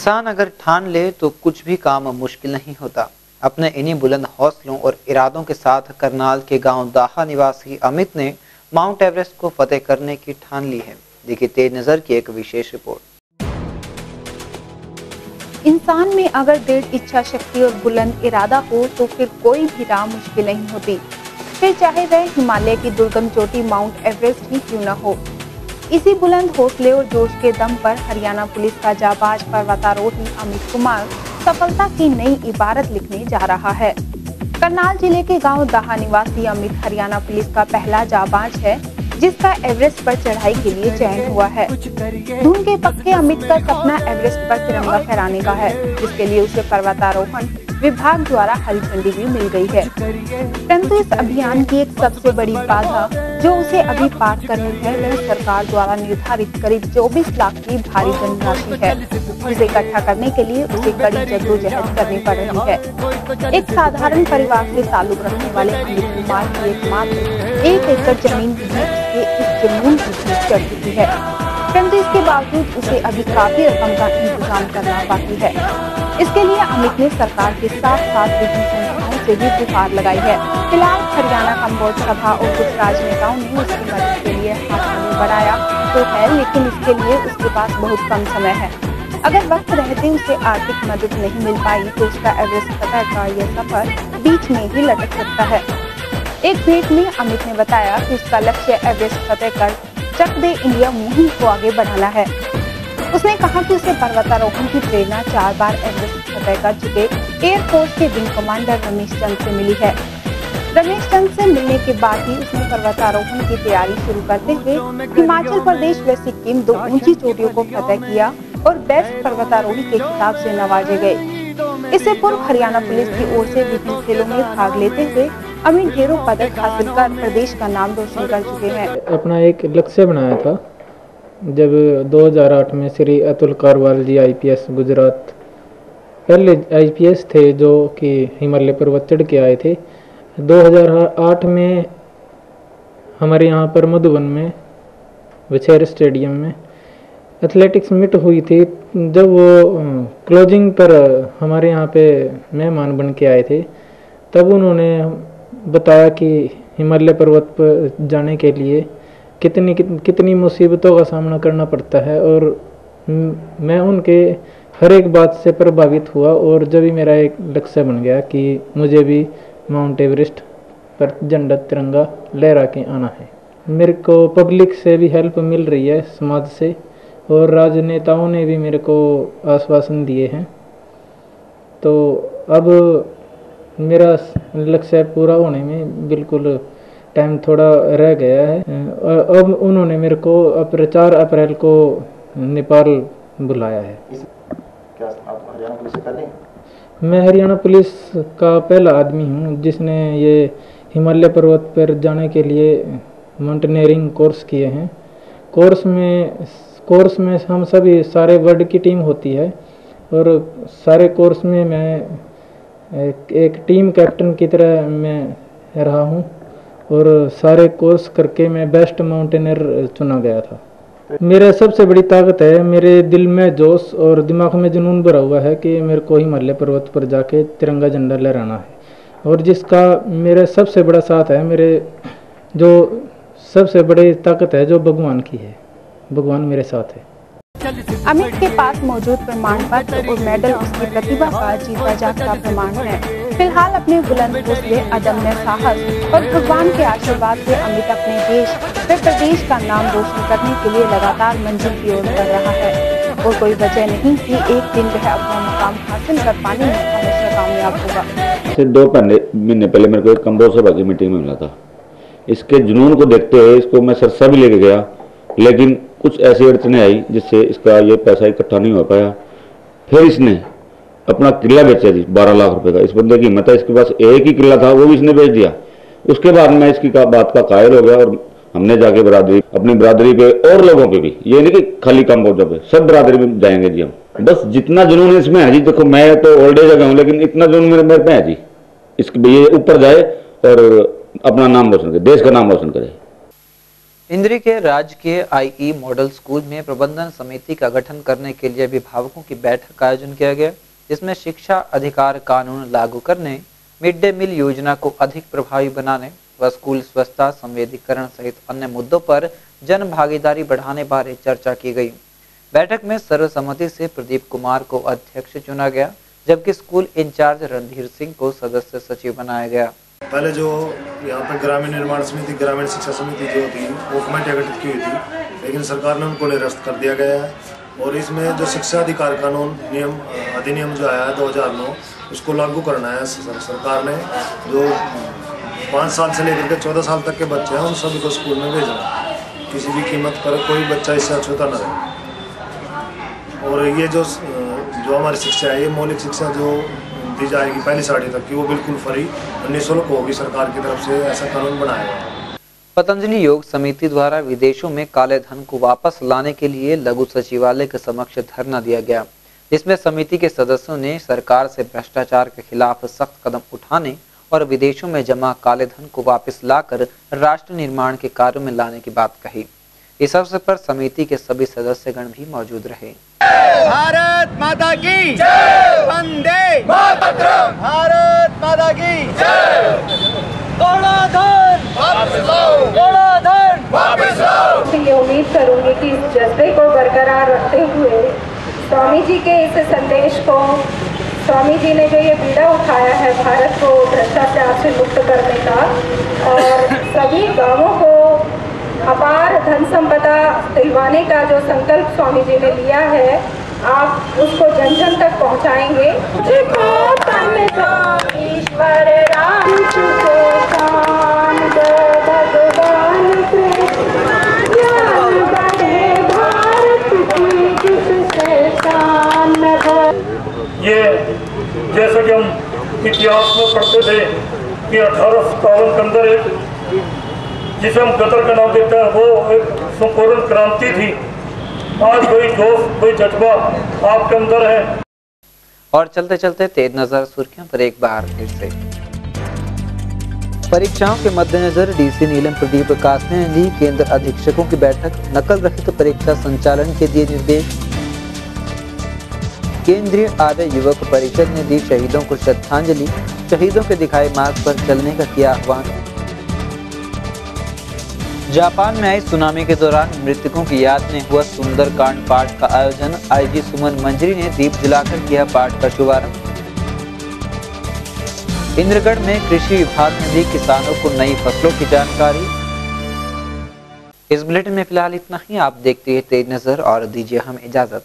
इंसान अगर ठान ले तो कुछ भी काम मुश्किल नहीं होता। अपने इन्हीं बुलंद हौसलों और इरादों के साथ करनाल के गांव दाहा निवासी अमित ने माउंट एवरेस्ट को फतेह करने की ठान ली है। देखिए तेज नजर की एक विशेष रिपोर्ट। इंसान में अगर दृढ़ इच्छा शक्ति और बुलंद इरादा हो तो फिर कोई भी राह मुश्किल नहीं होती, फिर चाहे वह हिमालय की दुर्गम चोटी माउंट एवरेस्ट ही क्यों न हो। इसी बुलंद हौसले और जोश के दम पर हरियाणा पुलिस का जाबाज पर्वतारोही अमित कुमार सफलता की नई इबारत लिखने जा रहा है। करनाल जिले के गांव दाहा निवासी अमित हरियाणा पुलिस का पहला जाबाज है जिसका एवरेस्ट पर चढ़ाई के लिए चयन हुआ है। धुन के पक्के अमित का सपना एवरेस्ट पर तिरंगा फहराने का है, जिसके लिए उसे पर्वतारोहण विभाग द्वारा हरी झंडी भी मिल गई है। परंतु इस अभियान की एक सबसे बड़ी बाधा जो उसे अभी पार करनी है वह सरकार द्वारा निर्धारित करीब 24 लाख की भारी धनराशि है, जिसे इकट्ठा करने के लिए उसे कड़ी जद्दोजहद करनी पड़ रही है। एक साधारण परिवार से ताल्लुक रखने वाले अमित कुमार की एकमात्र 1 एकड़ जमीन भी उसके इस जुनून की भीख चढ़ चुकी है, परंतु इसके बावजूद उसे अभी काफी रकम का इंतजाम करना बाकी है। इसके लिए अमित ने सरकार के साथ साथ विभिन्न संस्थाओं से भी गुहार लगाई है। फिलहाल हरियाणा कम्बोज सभा और कुछ राजनेताओं ने उसकी मदद के लिए हाथ बढ़ाया तो है, लेकिन इसके लिए उसके पास बहुत कम समय है। अगर वक्त रहते उसे आर्थिक मदद नहीं मिल पाई तो उसका एवरेस्ट फतह का यह सफर बीच में ही लटक सकता है। एक भेंट में अमित ने बताया कि उसका लक्ष्य एवरेस्ट फतह कर चक दे इंडिया मुहिम को आगे बढ़ाना है। उसने कहा कि उसे पर्वतारोहण की प्रेरणा 4 बार एवरेस्ट फतह कर चुके एयरफोर्स के विंग कमांडर रमेश चंद से मिली है। रमेश चंद से मिलने के बाद ही उसने पर्वतारोहण की तैयारी शुरू करते हुए हिमाचल प्रदेश व सिक्किम 2 ऊंची चोटियों को फतह किया और बेस्ट पर्वतारोही के खिताब से नवाजे गए। इससे पूर्व हरियाणा पुलिस की ओर से विभिन्न खेलों में भाग लेते हुए अमित ढेरों पदक हासिल कर प्रदेश का नाम रोशन कर चुके हैं। अपना एक लक्ष्य बनाया था जब 2008 में श्री अतुल कारवाल जी IPS गुजरात पहले IPS थे जो कि हिमालय पर्वत चढ़ के आए थे। 2008 में हमारे यहाँ पर मधुबन में वछेर स्टेडियम में एथलेटिक्स मीट हुई थी। जब वो क्लोजिंग पर हमारे यहाँ पे मेहमान बन के आए थे तब उन्होंने बताया कि हिमालय पर्वत पर जाने के लिए कितनी मुसीबतों का सामना करना पड़ता है, और मैं उनके हर एक बात से प्रभावित हुआ और जब भी मेरा एक लक्ष्य बन गया कि मुझे भी माउंट एवरेस्ट पर झंडा तिरंगा लहरा के आना है। मेरे को पब्लिक से भी हेल्प मिल रही है, समाज से, और राजनेताओं ने भी मेरे को आश्वासन दिए हैं। तो अब मेरा लक्ष्य पूरा होने में बिल्कुल टाइम थोड़ा रह गया है। अब उन्होंने मेरे को 4 अप्रैल को नेपाल बुलाया है। क्या आप हरियाणा पुलिस से पहले? मैं हरियाणा पुलिस का पहला आदमी हूँ जिसने ये हिमालय पर्वत पर जाने के लिए माउंटेनियरिंग कोर्स किए हैं। कोर्स में हम सभी सारे वर्ल्ड की टीम होती है, और सारे कोर्स में मैं एक टीम कैप्टन की तरह मैं रहा हूँ, और सारे कोर्स करके मैं बेस्ट माउंटेनियर चुना गया था। मेरा सबसे बड़ी ताकत है मेरे दिल में जोश और दिमाग में जुनून भरा हुआ है कि मेरे को हिमालय पर्वत पर जाके तिरंगा झंडा लहराना है, और जिसका मेरा सबसे बड़ा साथ है, मेरे जो सबसे बड़ी ताकत है जो भगवान की है, भगवान मेरे साथ है। अमित के पास मौजूद प्रमाण पत्र और मेडल उसकी प्रतिभा का जीता जागता प्रमाण है। फिलहाल अपने बुलंद हौसले, अदम्य साहस और भगवान के आशीर्वाद से अमित अपने देश व प्रदेश का नाम रोशन करने के लिए लगातार मंजिल की ओर बढ़ रहा है, और कोई वजह नहीं कि एक दिन वह अपना मुकाम हासिल कर पाने में हमेशा कामयाब होगा। 2 महीने पहले मेरे को एक कम्बोज सभा की मीटिंग में मिला था। इसके जुनून को देखते हुए इसको मैं सरसा भी लेके गया, लेकिन कुछ ऐसी अड़चनें आई जिससे इसका ये पैसा इकट्ठा नहीं हो पाया। फिर इसने अपना किला बेचा जी 12 लाख रुपए का। इस बंदे की हिम्मत है, इसके पास एक ही किला था वो भी इसने बेच दिया। उसके बाद मैं इसकी बात का कायल हो गया, और हमने जाके अपनी बरादरी पे और लोगों पे भी, ये नहीं कि खाली कम्बोजा पे, सब बरादरी में जाएंगे जी हम। बस जितना जुनून इसमें है जी, देखो मैं तो ओल्ड एज गया हूँ, लेकिन इतना जुनून मेरे पे है जी, इसके ये ऊपर जाए और अपना नाम रोशन करे, देश का नाम रोशन करे। इंद्री के राजकीय IE मॉडल स्कूल में प्रबंधन समिति का गठन करने के लिए अभिभावकों की बैठक का आयोजन किया गया, जिसमें शिक्षा अधिकार कानून लागू करने, मिड डे मील योजना को अधिक प्रभावी बनाने व स्कूल स्वच्छता संवेदीकरण सहित अन्य मुद्दों पर जन भागीदारी बढ़ाने बारे चर्चा की गई। बैठक में सर्वसम्मति से प्रदीप कुमार को अध्यक्ष चुना गया, जबकि स्कूल इंचार्ज रणधीर सिंह को सदस्य सचिव बनाया गया। पहले जो यहाँ पर ग्रामीण निर्माण समिति, ग्रामीण शिक्षा समिति जो थी वो कमेटियाँ गठित की हुई थी, लेकिन सरकार ने उनको निरस्त कर दिया गया है। और इसमें जो शिक्षा अधिकार कानून अधिनियम जो आया है 2009, उसको लागू करना है। सरकार ने जो 5 साल से लेकर के 14 साल तक के बच्चे हैं उन सभी को स्कूल में भेजना है, किसी भी कीमत पर कोई बच्चा इससे अछूता न रहे। और ये जो हमारी शिक्षा है, ये मौलिक शिक्षा जो दी जाएगी पहली 6वीं तक की, वो बिल्कुल फ्री निःशुल्क होगी। सरकार की तरफ से ऐसा कानून बनाया गया। पतंजलि योग समिति द्वारा विदेशों में काले धन को वापस लाने के लिए लघु सचिवालय के समक्ष धरना दिया गया, जिसमें समिति के सदस्यों ने सरकार से भ्रष्टाचार के खिलाफ सख्त कदम उठाने और विदेशों में जमा काले धन को वापस लाकर राष्ट्र निर्माण के कार्यों में लाने की बात कही। इस अवसर पर समिति के सभी सदस्यगण भी मौजूद रहे। भारत माता की जय, वंदे मातरम, भारत माता की जय। काला धन वापस लाओ, काला धन वापस लाओ। ये उम्मीद करूंगी कि इस जज्बे को बरकरार रखते हुए स्वामी जी के इस संदेश को, स्वामी जी ने जो ये बीड़ा उठाया है भारत को भ्रष्टाचार से मुक्त करने का और सभी गांवों को अपार धन संपदा दिलवाने का जो संकल्प स्वामी जी ने लिया है, आप उसको जन जन तक पहुंचाएंगे। ईश्वर राम भगवान ये जैसा कि हम इतिहास में पढ़ते थे कि 1857 के अंदर एक जिसे हम गदर का नाम देते हैं, वो एक संपूर्ण क्रांति थी। आज कोई जोश, कोई जज्बा आपके अंदर है। और चलते चलते तेज नजर सुर्खियों पर एक बार फिर से। परीक्षाओं के मद्देनजर डीसी नीलम प्रदीप प्रकाश ने ली केंद्र अधीक्षकों की बैठक, नकल रहित परीक्षा संचालन के दिए निर्देश। केंद्रीय आर्य युवक परिषद ने दी शहीदों को श्रद्धांजलि, शहीदों के दिखाए मार्ग पर चलने का किया आह्वान। जापान में आई सुनामी के दौरान मृतकों की याद में हुआ सुंदरकांड पाठ का आयोजन, IG सुमन मंजरी ने दीप जलाकर किया पाठ का शुभारंभ। इंद्रगढ़ में कृषि विभाग ने दी किसानों को नई फसलों की जानकारी। इस बुलेटिन में फिलहाल इतना ही। आप देखते हैं तेज नजर और दीजिए हमें इजाजत।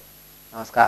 नमस्कार।